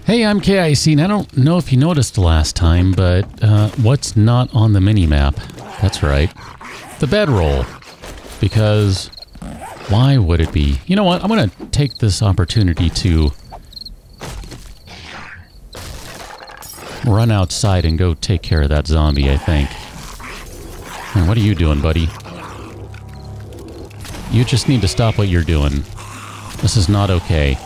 Hey, I'm KIC, and I don't know if you noticed last time, but what's not on the mini-map? That's right, the bedroll. Because why would it be? You know what? I'm going to take this opportunity to run outside and go take care of that zombie, I think. And what are you doing, buddy? You just need to stop what you're doing. This is not okay.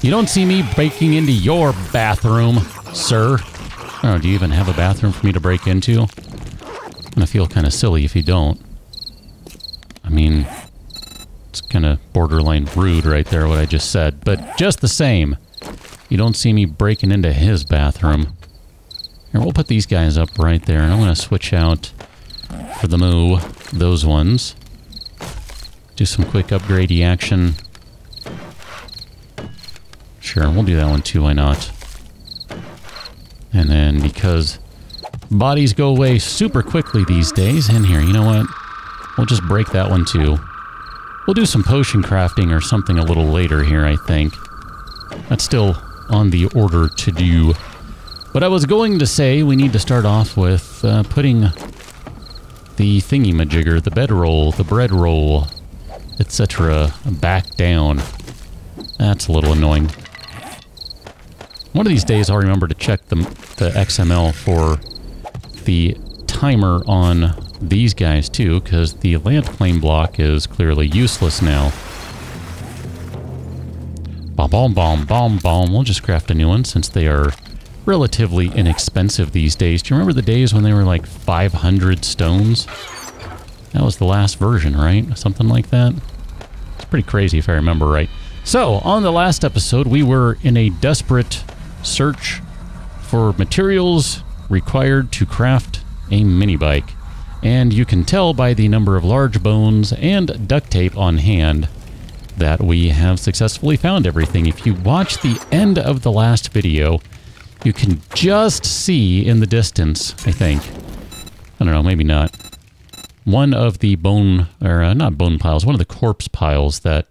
You don't see me breaking into your bathroom, sir. I don't know, do you even have a bathroom for me to break into? I'm gonna feel kind of silly if you don't. I mean, it's kind of borderline rude right there, what I just said. But just the same, you don't see me breaking into his bathroom. Here, we'll put these guys up right there, and I'm gonna switch out for the moo, those ones. Do some quick upgradey action. Sure, we'll do that one too, why not? And then, because bodies go away super quickly these days, and here, you know what? We'll just break that one too. We'll do some potion crafting or something a little later here, I think. That's still on the order to do. But I was going to say we need to start off with putting the thingy-majigger, the bedroll, the bread roll, etc. back down. That's a little annoying. One of these days I'll remember to check the XML for the timer on these guys too, because the land claim block is clearly useless now. Bomb, bomb, bomb, bomb, bomb. We'll just craft a new one since they are relatively inexpensive these days. Do you remember the days when they were like 500 stones? That was the last version, right? Something like that. It's pretty crazy if I remember right. So, on the last episode, we were in a desperate search for materials required to craft a mini bike. And you can tell by the number of large bones and duct tape on hand that we have successfully found everything. If you watch the end of the last video, you can just see in the distance, I think. I don't know, maybe not. One of the bone, or not bone piles, one of the corpse piles that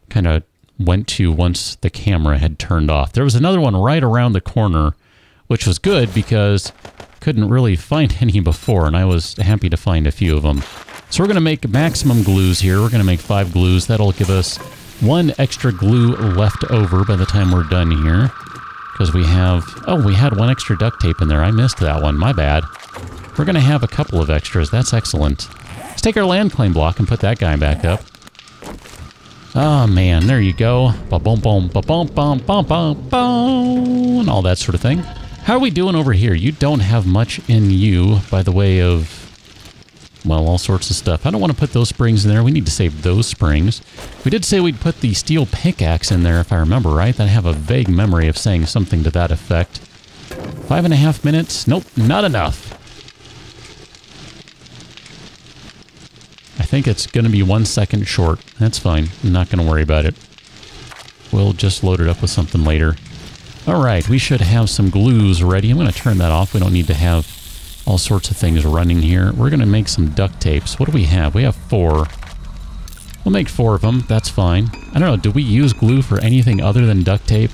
kind of went to once the camera had turned off. There was another one right around the corner, which was good because couldn't really find any before, and I was happy to find a few of them. So we're going to make maximum glues here. We're going to make 5 glues. That'll give us 1 extra glue left over by the time we're done here. Because we have... Oh, we had 1 extra duct tape in there. I missed that one. My bad. We're going to have a couple of extras. That's excellent. Let's take our land claim block and put that guy back up. Oh, man. There you go. Ba-boom, boom, ba-boom, bum, bum, bum, bum, and all that sort of thing. How are we doing over here? You don't have much in you by the way of... well, all sorts of stuff. I don't want to put those springs in there. We need to save those springs. We did say we'd put the steel pickaxe in there, if I remember right. I have a vague memory of saying something to that effect. 5.5 minutes? Nope, not enough. I think it's going to be 1 second short. That's fine. I'm not going to worry about it. We'll just load it up with something later. Alright, we should have some glues ready. I'm going to turn that off. We don't need to have all sorts of things running here. We're going to make some duct tapes. What do we have? We have 4. We'll make 4 of them. That's fine. I don't know. Do we use glue for anything other than duct tape?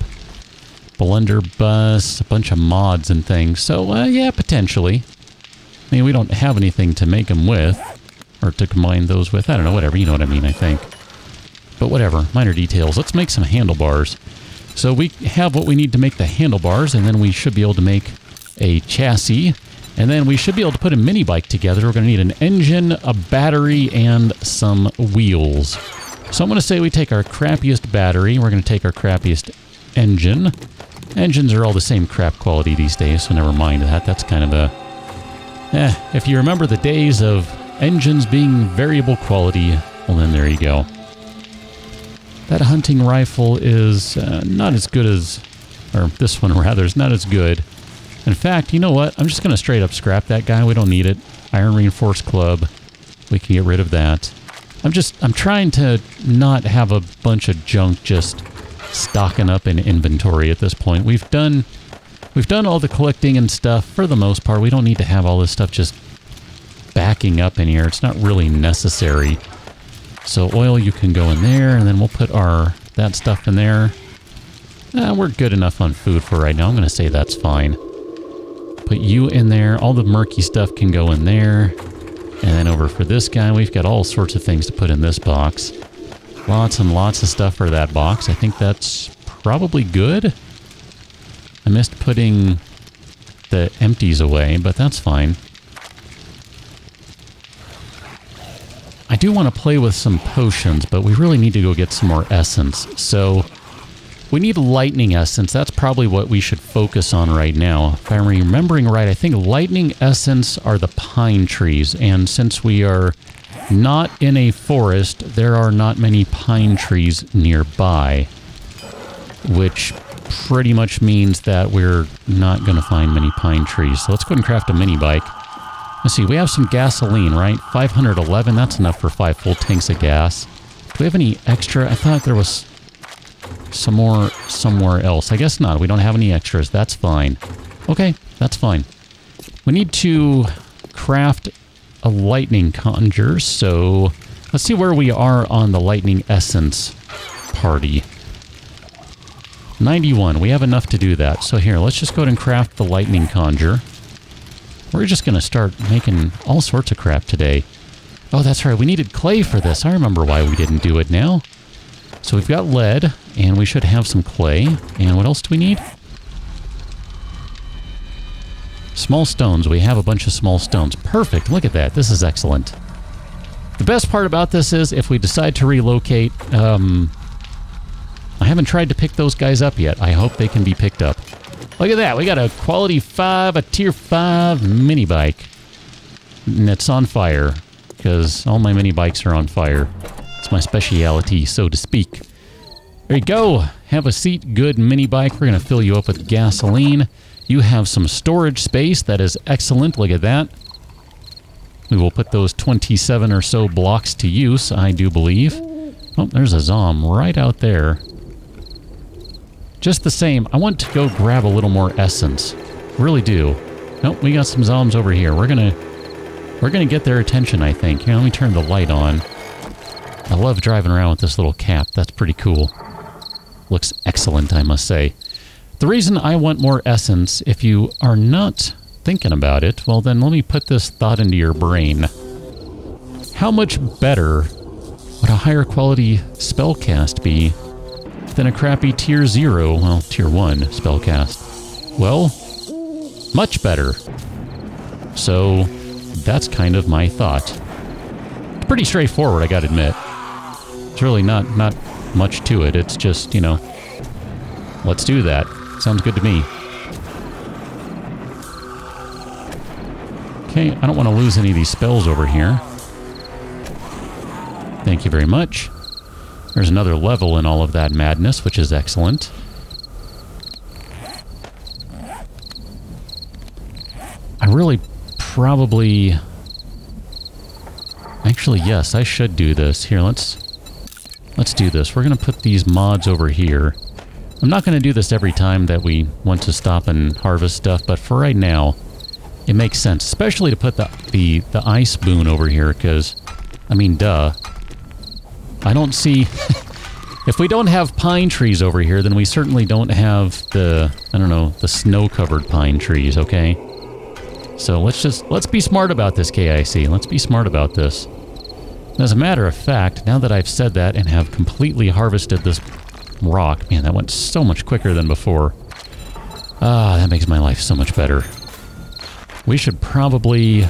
Blunderbuss, a bunch of mods and things. So, yeah, potentially. I mean, we don't have anything to make them with. Or to combine those with. I don't know. Whatever. You know what I mean, I think. But whatever. Minor details. Let's make some handlebars. So we have what we need to make the handlebars. And then we should be able to make a chassis. And then we should be able to put a mini bike together. We're going to need an engine, a battery, and some wheels. So I'm going to say we take our crappiest battery. We're going to take our crappiest engine. Engines are all the same crap quality these days, so never mind that. That's kind of a... if you remember the days of engines being variable quality, well then there you go. That hunting rifle is not as good as... or this one rather is not as good. In fact, you know what? I'm just going to straight up scrap that guy. We don't need it. Iron reinforced club. We can get rid of that. I'm trying to not have a bunch of junk just stocking up in inventory at this point. We've done all the collecting and stuff for the most part. We don't need to have all this stuff just backing up in here. It's not really necessary. So oil, you can go in there, and then we'll put that stuff in there. We're good enough on food for right now. I'm going to say that's fine. Put you in there. All the murky stuff can go in there. And then over for this guy, we've got all sorts of things to put in this box. Lots and lots of stuff for that box. I think that's probably good. I missed putting the empties away, but that's fine. I do want to play with some potions, but we really need to go get some more essence. So we need lightning essence. That's probably what we should focus on right now. If I'm remembering right, I think lightning essence are the pine trees. And since we are not in a forest, there are not many pine trees nearby, which pretty much means that we're not going to find many pine trees. So let's go ahead and craft a mini bike. Let's see, we have some gasoline, right? 511, that's enough for 5 full tanks of gas. Do we have any extra? I thought there was some more somewhere else. I guess not. We don't have any extras. That's fine. Okay, that's fine. We need to craft a lightning conjure, so let's see where we are on the lightning essence party. 91. We have enough to do that. So here, let's just go ahead and craft the lightning conjure. We're just going to start making all sorts of crap today. Oh, that's right. We needed clay for this. I remember why we didn't do it now. So we've got lead, and we should have some clay. And what else do we need? Small stones. We have a bunch of small stones. Perfect. Look at that. This is excellent. The best part about this is if we decide to relocate, I haven't tried to pick those guys up yet. I hope they can be picked up. Look at that. We got a quality 5, a tier 5 mini bike. And it's on fire because all my mini bikes are on fire. It's my speciality, so to speak. There you go. Have a seat. Good mini bike. We're going to fill you up with gasoline. You have some storage space. That is excellent. Look at that. We will put those 27 or so blocks to use, I do believe. Oh, there's a zom right out there. Just the same, I want to go grab a little more essence. Really do. Nope, we got some zombs over here. We're gonna get their attention, I think. Here, let me turn the light on. I love driving around with this little cap. That's pretty cool. Looks excellent, I must say. The reason I want more essence, if you are not thinking about it, well then let me put this thought into your brain. How much better would a higher quality spellcast be than a crappy tier 0, well, tier 1 spellcast? Well, much better. So, that's kind of my thought. It's pretty straightforward, I gotta admit. It's really not much to it. It's just, you know, let's do that. Sounds good to me. Okay, I don't want to lose any of these spells over here. Thank you very much. There's another level in all of that madness, which is excellent. I really probably... Actually, yes, I should do this. Here, let's do this. We're going to put these mods over here. I'm not going to do this every time that we want to stop and harvest stuff, but for right now, it makes sense. Especially to put the ice boon over here, because, I mean, duh. I don't see... If we don't have pine trees over here, then we certainly don't have the, I don't know, the snow-covered pine trees, okay? So let's be smart about this, KIC. Let's be smart about this. As a matter of fact, now that I've said that and have completely harvested this rock, man, that went so much quicker than before. Ah, that makes my life so much better. We should probably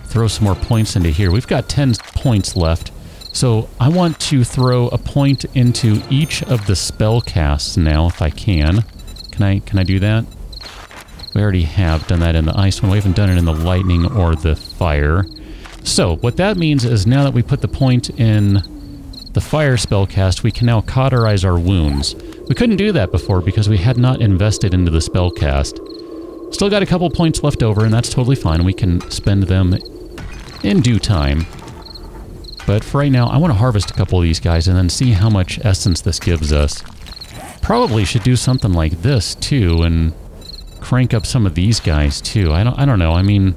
throw some more points into here. We've got 10 points left. So I want to throw a point into each of the spell casts now, if I can. Can I do that? We already have done that in the ice one. We haven't done it in the lightning or the fire. So what that means is now that we put the point in the fire spell cast, we can now cauterize our wounds. We couldn't do that before because we had not invested into the spell cast. Still got a couple points left over, and that's totally fine. We can spend them in due time. But for right now, I want to harvest a couple of these guys and then see how much essence this gives us. Probably should do something like this, too, and crank up some of these guys, too. I don't know. I mean,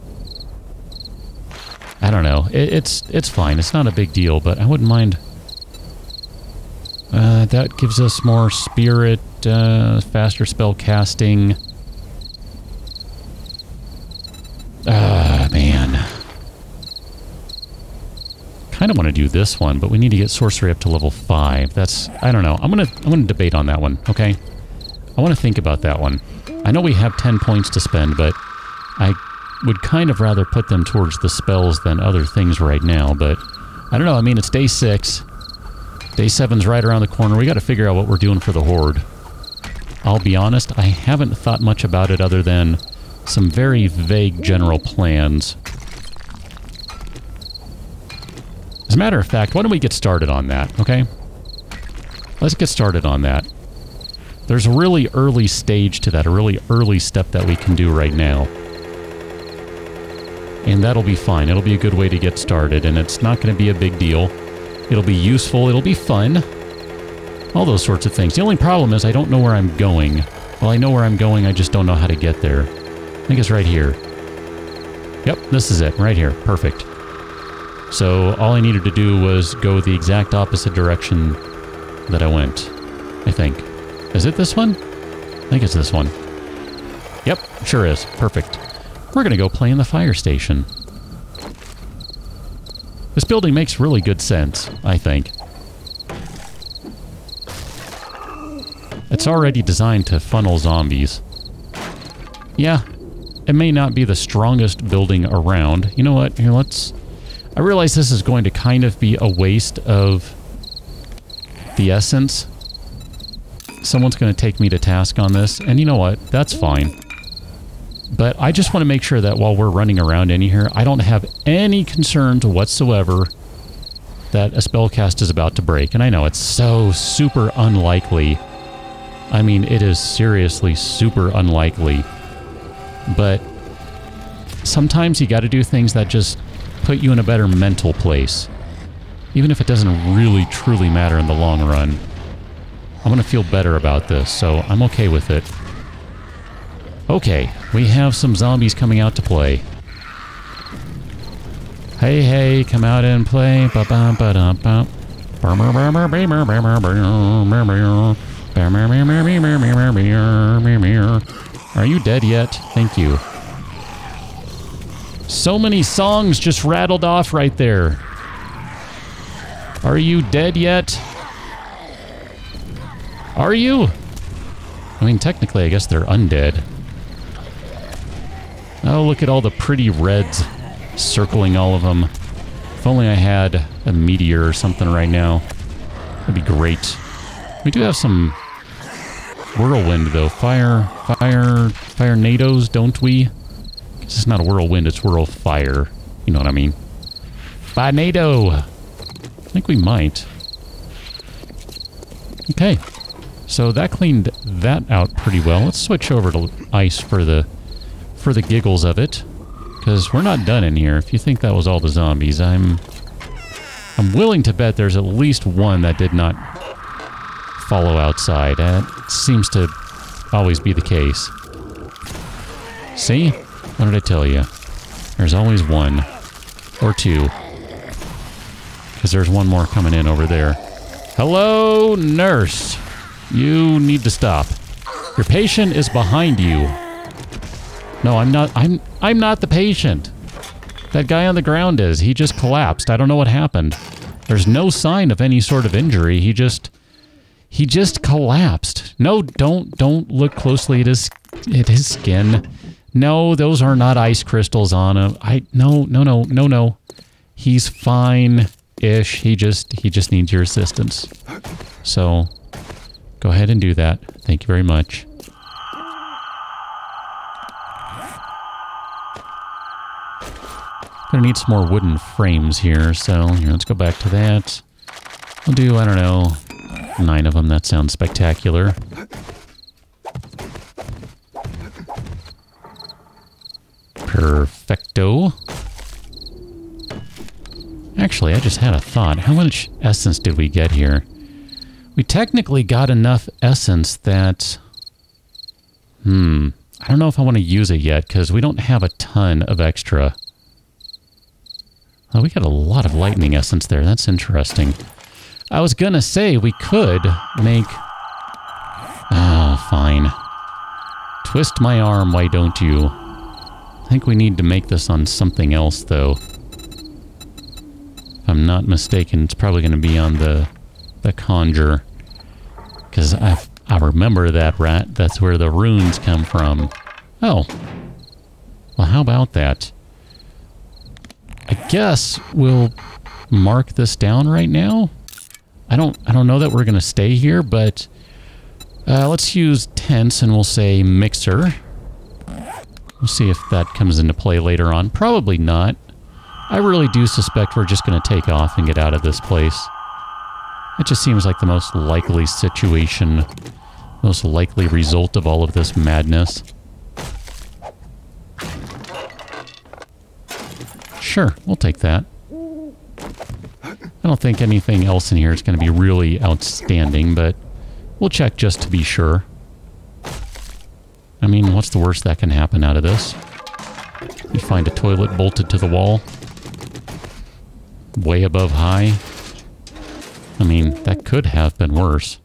I don't know. It's fine. It's not a big deal, but I wouldn't mind. That gives us more spirit. faster spell casting. Ah, man. Kind of want to do this one, but we need to get sorcery up to level 5. That's, I don't know. I'm gonna debate on that one, okay? I want to think about that one. I know we have 10 points to spend, but I would kind of rather put them towards the spells than other things right now, but I don't know. I mean, it's day 6. Day 7's right around the corner. We got to figure out what we're doing for the Horde. I'll be honest, I haven't thought much about it other than some very vague general plans. As a matter of fact, why don't we get started on that, okay? Let's get started on that. There's a really early stage to that, a really early step that we can do right now. And that'll be fine. It'll be a good way to get started, and it's not going to be a big deal. It'll be useful. It'll be fun. All those sorts of things. The only problem is I don't know where I'm going. Well, I know where I'm going, I just don't know how to get there. I think it's right here. Yep, this is it. Right here. Perfect. So all I needed to do was go the exact opposite direction that I went, I think. Is it this one? I think it's this one. Yep, sure is. Perfect. We're going to go play in the Firestation. This building makes really good sense, I think. It's already designed to funnel zombies. Yeah, it may not be the strongest building around. You know what? Here, let's... I realize this is going to kind of be a waste of the essence. Someone's going to take me to task on this, and you know what? That's fine. But I just want to make sure that while we're running around in here, I don't have any concerns whatsoever that a spellcast is about to break. And I know it's so super unlikely. I mean, it is seriously super unlikely. But sometimes you got to do things that just put you in a better mental place. Even if it doesn't really truly matter in the long run. I'm going to feel better about this, so I'm okay with it. Okay, we have some zombies coming out to play. Hey, hey, come out and play. Are you dead yet? Thank you. So many songs just rattled off right there. Are you dead yet? Are you? I mean, technically, I guess they're undead. Oh, look at all the pretty reds circling all of them. If only I had a meteor or something right now. That'd be great. We do have some whirlwind, though. Fire nados, don't we? It's not a whirlwind, it's whirl fire. You know what I mean? Finado! I think we might. Okay. So that cleaned that out pretty well. Let's switch over to ice for the giggles of it. Because we're not done in here. If you think that was all the zombies, I'm willing to bet there's at least one that did not follow outside. That seems to always be the case. See? What did I tell you? There's always one. Or two. Because there's one more coming in over there. Hello, nurse. You need to stop. Your patient is behind you. No, I'm not. I'm not the patient. That guy on the ground is. He just collapsed. I don't know what happened. There's no sign of any sort of injury. He just collapsed. No, don't look closely at his skin. No, those are not ice crystals on him. No. He's fine-ish. He just needs your assistance. So, go ahead and do that. Thank you very much. Gonna need some more wooden frames here, so here, let's go back to that. We'll do, I don't know, 9 of them. That sounds spectacular. Perfecto. Actually, I just had a thought. How much essence did we get here? We technically got enough essence that... I don't know if I want to use it yet, because we don't have a ton of extra. Oh, we got a lot of lightning essence there. That's interesting. I was gonna say we could make... Fine. Twist my arm, why don't you? I think we need to make this on something else, though. If I'm not mistaken, it's probably going to be on the conjure. Because I remember that, rat. That's where the runes come from. Oh. Well, how about that? I guess we'll mark this down right now. I don't know that we're going to stay here, but let's use tents and we'll say mixer. We'll see if that comes into play later on. Probably not. I really do suspect we're just going to take off and get out of this place. It just seems like the most likely situation, most likely result of all of this madness. Sure, we'll take that. I don't think anything else in here is going to be really outstanding, but we'll check just to be sure. I mean, what's the worst that can happen out of this? You find a toilet bolted to the wall. Way above high. I mean, that could have been worse.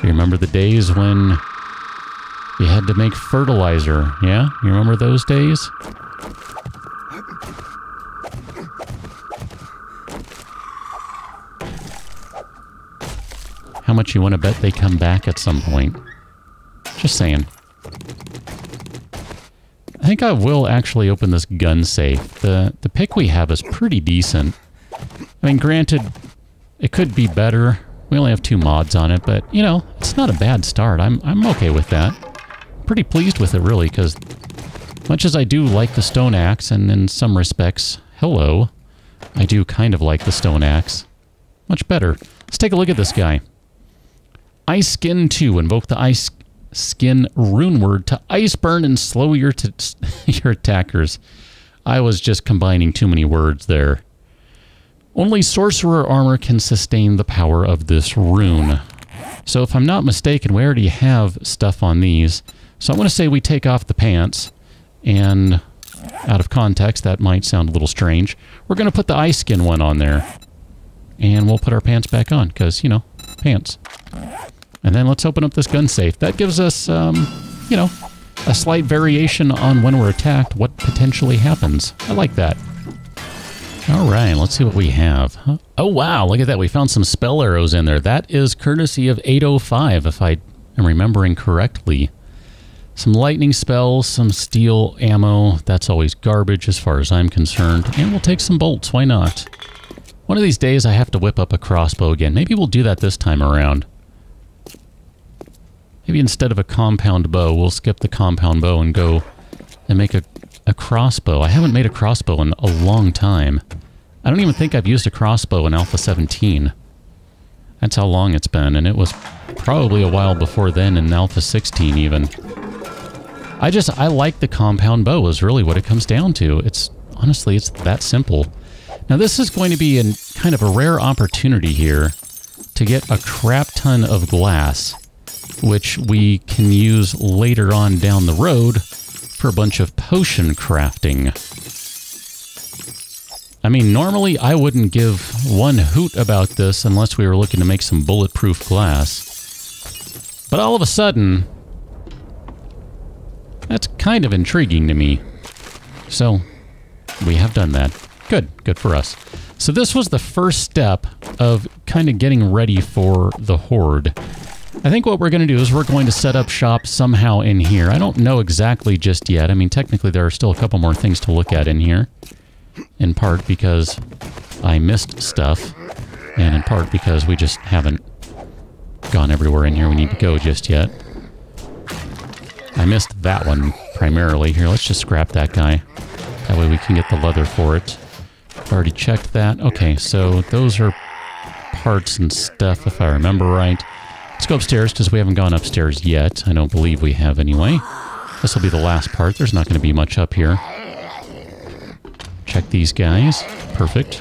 You remember the days when you had to make fertilizer, yeah? You remember those days? How much you want to bet they come back at some point? Just saying. I think I will actually open this gun safe. The pick we have is pretty decent. I mean, granted, it could be better. We only have 2 mods on it, but, you know, it's not a bad start. I'm okay with that. Pretty pleased with it, really, because much as I do like the stone axe, and in some respects, hello, I do kind of like the stone axe. Much better. Let's take a look at this guy. Ice Skin 2. Invoke the Ice Skin rune word to ice burn and slow your attackers. I was just combining too many words there. Only sorcerer armor can sustain the power of this rune. So if I'm not mistaken, we already have stuff on these. So I'm going to say we take off the pants. And out of context, that might sound a little strange. We're going to put the ice skin one on there. And we'll put our pants back on, because, you know, pants. And then let's open up this gun safe. That gives us, you know, a slight variation on when we're attacked, what potentially happens. I like that. All right, let's see what we have. Oh, wow, look at that. We found some spell arrows in there. That is courtesy of 805, if I am remembering correctly. Some lightning spells, some steel ammo. That's always garbage as far as I'm concerned. And we'll take some bolts. Why not? One of these days, I have to whip up a crossbow again. Maybe we'll do that this time around. Maybe instead of a compound bow, we'll skip the compound bow and go and make a crossbow. I haven't made a crossbow in a long time. I don't even think I've used a crossbow in Alpha 17. That's how long it's been, and it was probably a while before then in Alpha 16 even. I like the compound bow is really what it comes down to. Honestly, it's that simple. Now this is going to be kind of a rare opportunity here to get a crap ton of glass, which we can use later on down the road for a bunch of potion crafting. I mean, normally I wouldn't give one hoot about this unless we were looking to make some bulletproof glass. But all of a sudden, that's kind of intriguing to me. So, we have done that. Good for us. So this was the first step of kind of getting ready for the Horde. I think what we're going to do is we're going to set up shop somehow in here. I don't know exactly just yet. I mean, technically there are still a couple more things to look at in here. In part because I missed stuff, and in part because we just haven't gone everywhere in here we need to go just yet. I missed that one primarily. Here, let's just scrap that guy. That way we can get the leather for it. I've already checked that. Okay, so those are parts and stuff if I remember right. Let's go upstairs because we haven't gone upstairs yet. I don't believe we have anyway. This will be the last part. There's not going to be much up here. Check these guys. Perfect.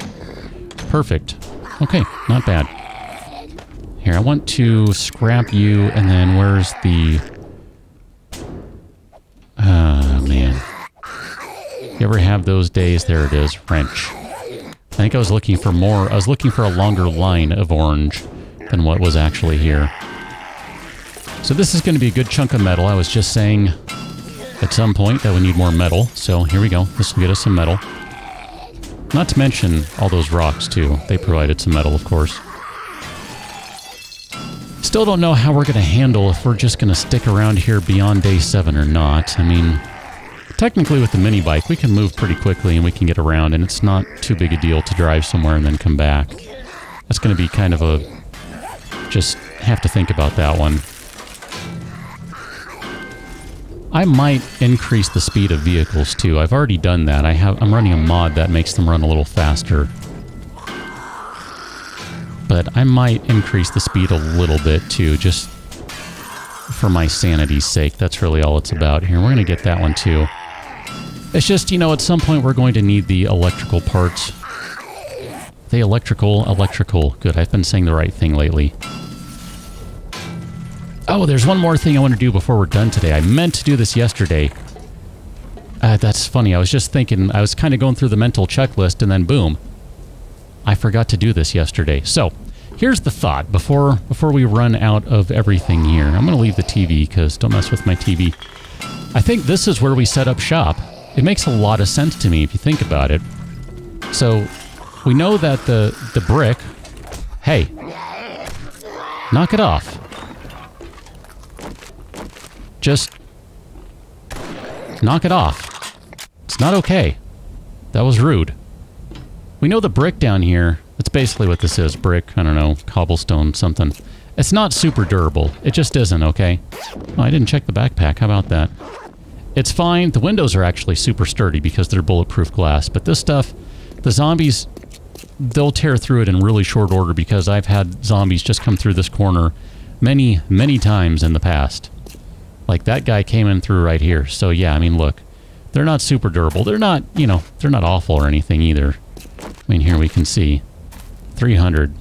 Perfect. Okay, not bad. Here, I want to scrap you, and then where's the... Oh, man. You ever have those days? There it is. Wrench. I think I was looking for more. I was looking for a longer line of orange than what was actually here. So this is going to be a good chunk of metal. I was just saying at some point that we need more metal. So here we go. This will get us some metal. Not to mention all those rocks too. They provided some metal, of course. Still don't know how we're going to handle if we're just going to stick around here beyond day 7 or not. I mean, technically with the mini bike, we can move pretty quickly and we can get around, and it's not too big a deal to drive somewhere and then come back. That's going to be kind of a... just have to think about that one. I might increase the speed of vehicles too. I've already done that. I'm running a mod that makes them run a little faster. But I might increase the speed a little bit too, just for my sanity's sake. That's really all it's about here. We're going to get that one too. It's just, you know, at some point we're going to need the electrical parts. The electrical. Good, I've been saying the right thing lately. Oh, there's one more thing I want to do before we're done today. I meant to do this yesterday. That's funny. I was just thinking, I was kind of going through the mental checklist, and then boom. I forgot to do this yesterday. So, here's the thought before we run out of everything here. I'm going to leave the TV because don't mess with my TV. I think this is where we set up shop. It makes a lot of sense to me if you think about it. So, we know that the brick... Hey. Knock it off. Just... knock it off. It's not okay. That was rude. We know the brick down here, that's basically what this is. Brick, I don't know, cobblestone, something. It's not super durable. It just isn't, okay? Oh, I didn't check the backpack. How about that? It's fine. The windows are actually super sturdy because they're bulletproof glass. But this stuff, the zombies, they'll tear through it in really short order because I've had zombies just come through this corner many, many times in the past. Like that guy came in through right here. So yeah, I mean, look. They're not super durable. They're not, you know, they're not awful or anything either. I mean, here we can see 300.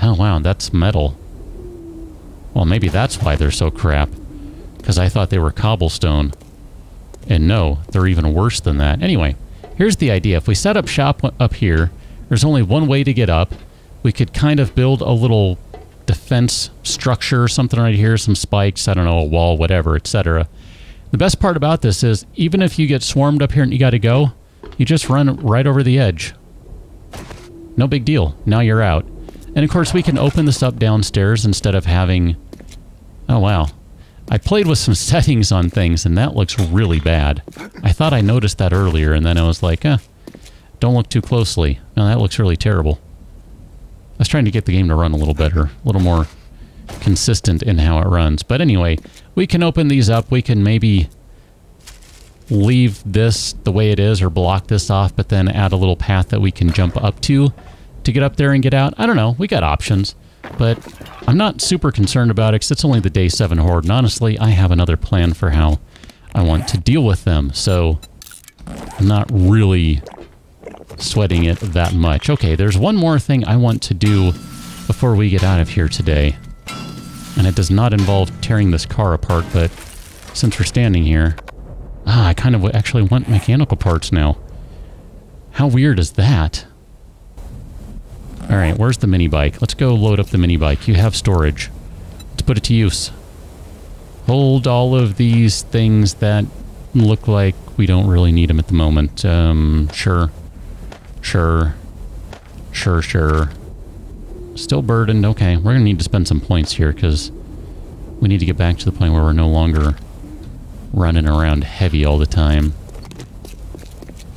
Oh, wow, that's metal. Well, maybe that's why they're so crap. Because I thought they were cobblestone. And no, they're even worse than that. Anyway, here's the idea. If we set up shop up here, there's only one way to get up. We could kind of build a little defense structure, something right here, some spikes, I don't know, a wall, whatever, etc. The best part about this is, even if you get swarmed up here and you got to go, you just run right over the edge. No big deal. Now you're out. And of course we can open this up downstairs instead of having... Oh wow. I played with some settings on things and that looks really bad. I thought I noticed that earlier and then I was like, don't look too closely. No, that looks really terrible. I was trying to get the game to run a little better. A little more consistent in how it runs. But anyway, we can open these up. We can maybe... leave this the way it is or block this off, but then add a little path that we can jump up to get up there and get out. I don't know. We got options, but I'm not super concerned about it because it's only the day 7 horde, and honestly, I have another plan for how I want to deal with them, so I'm not really sweating it that much. Okay, there's one more thing I want to do before we get out of here today, and it does not involve tearing this car apart, but since we're standing here... Ah, I kind of actually want mechanical parts now. How weird is that? Alright, where's the mini bike? Let's go load up the mini bike. You have storage. Let's put it to use. Hold all of these things that look like we don't really need them at the moment. Sure. Still burdened. Okay, we're going to need to spend some points here because we need to get back to the point where we're no longer... running around heavy all the time.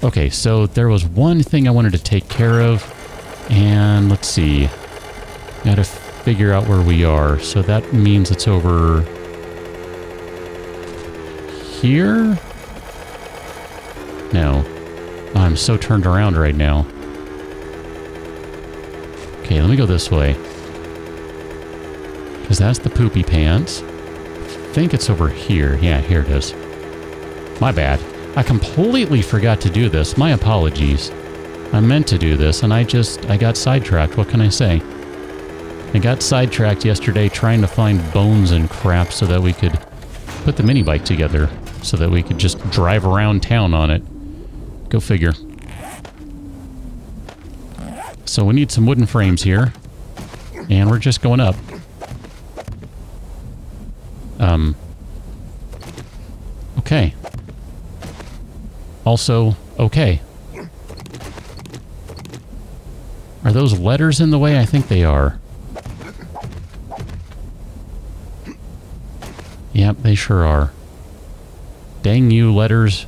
Okay, so there was one thing I wanted to take care of, and let's see. Gotta figure out where we are. So that means it's over here? No. Oh, I'm so turned around right now. Okay, let me go this way. Because that's the poopy pants. I think it's over here. Yeah, here it is. My bad. I completely forgot to do this. My apologies. I meant to do this, and I got sidetracked. What can I say? I got sidetracked yesterday trying to find bones and crap so that we could put the mini bike together, so that we could just drive around town on it. Go figure. So we need some wooden frames here. And we're just going up. Okay. Also, okay. Are those letters in the way? I think they are. Yep, they sure are. Dang you, letters.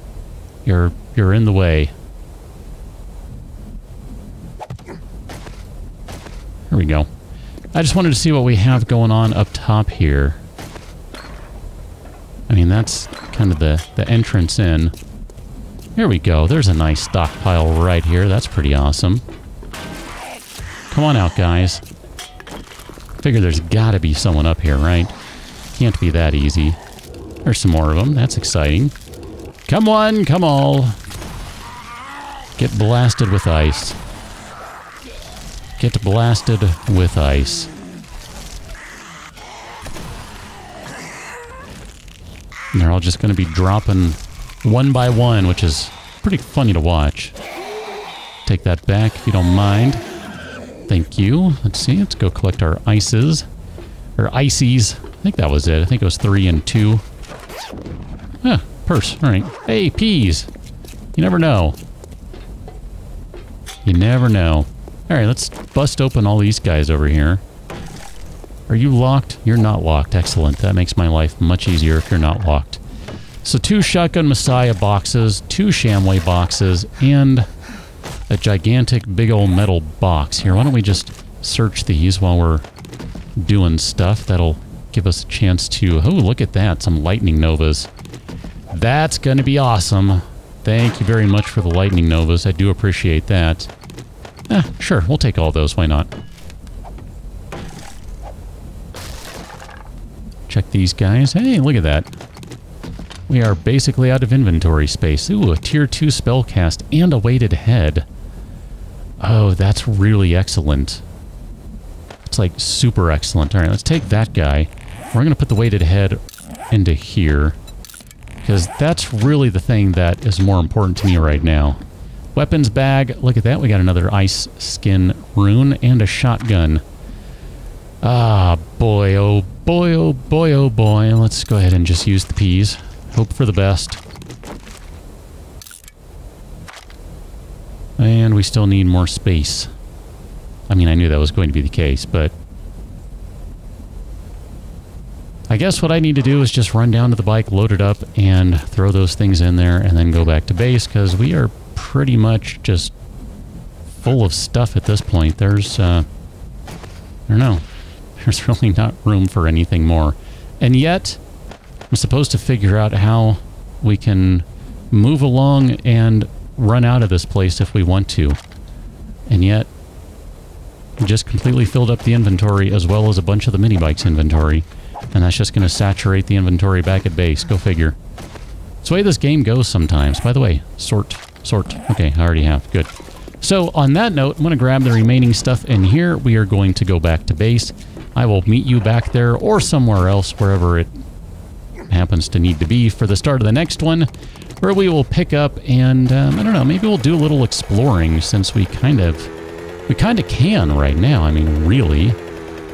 You're in the way. Here we go. I just wanted to see what we have going on up top here. I mean, that's kind of the entrance in. Here we go. There's a nice stockpile right here. That's pretty awesome. Come on out, guys. Figure there's gotta be someone up here, right? Can't be that easy. There's some more of them. That's exciting. Come one, come all. Get blasted with ice. Get blasted with ice. And they're all just going to be dropping one by one, which is pretty funny to watch. Take that back if you don't mind. Thank you. Let's see. Let's go collect our ices. Or ices. I think that was it. I think it was 3 and 2. Ah, purse. All right. Hey, peas. You never know. You never know. All right, let's bust open all these guys over here. Are you locked? You're not locked. Excellent. That makes my life much easier if you're not locked. So 2 Shotgun Messiah boxes, 2 Shamway boxes, and a gigantic big old metal box. Here, why don't we just search these while we're doing stuff. That'll give us a chance to... Oh, look at that. Some lightning novas. That's going to be awesome. Thank you very much for the lightning novas. I do appreciate that. Sure. We'll take all those. Why not? Check these guys. Hey, look at that. We are basically out of inventory space. Ooh, a tier 2 spellcast and a weighted head. Oh, that's really excellent. It's like super excellent. All right, let's take that guy. We're going to put the weighted head into here, because that's really the thing that is more important to me right now. Weapons bag. Look at that. We got another ice skin rune and a shotgun. Ah, boy, oh boy, oh boy, oh boy. Let's go ahead and just use the peas. Hope for the best. And we still need more space. I mean, I knew that was going to be the case, but... I guess what I need to do is just run down to the bike, load it up, and throw those things in there, and then go back to base, because we are pretty much just full of stuff at this point. There's, I don't know. There's really not room for anything more. And yet, I'm supposed to figure out how we can move along and run out of this place if we want to. And yet, we just completely filled up the inventory as well as a bunch of the Minibike's inventory. And that's just going to saturate the inventory back at base. Go figure. It's the way this game goes sometimes. By the way, sort. Okay, I already have. Good. So, on that note, I'm going to grab the remaining stuff in here. We are going to go back to base. I will meet you back there or somewhere else, wherever it happens to need to be, for the start of the next one, where we will pick up and, I don't know, maybe we'll do a little exploring, since we kind of can right now. I mean, really.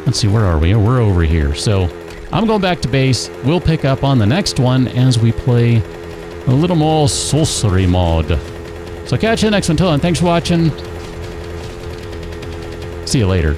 Let's see, where are we? We're over here. So, I'm going back to base. We'll pick up on the next one as we play a little more Sorcery mod. So catch you next one. Until then, thanks for watching. See you later.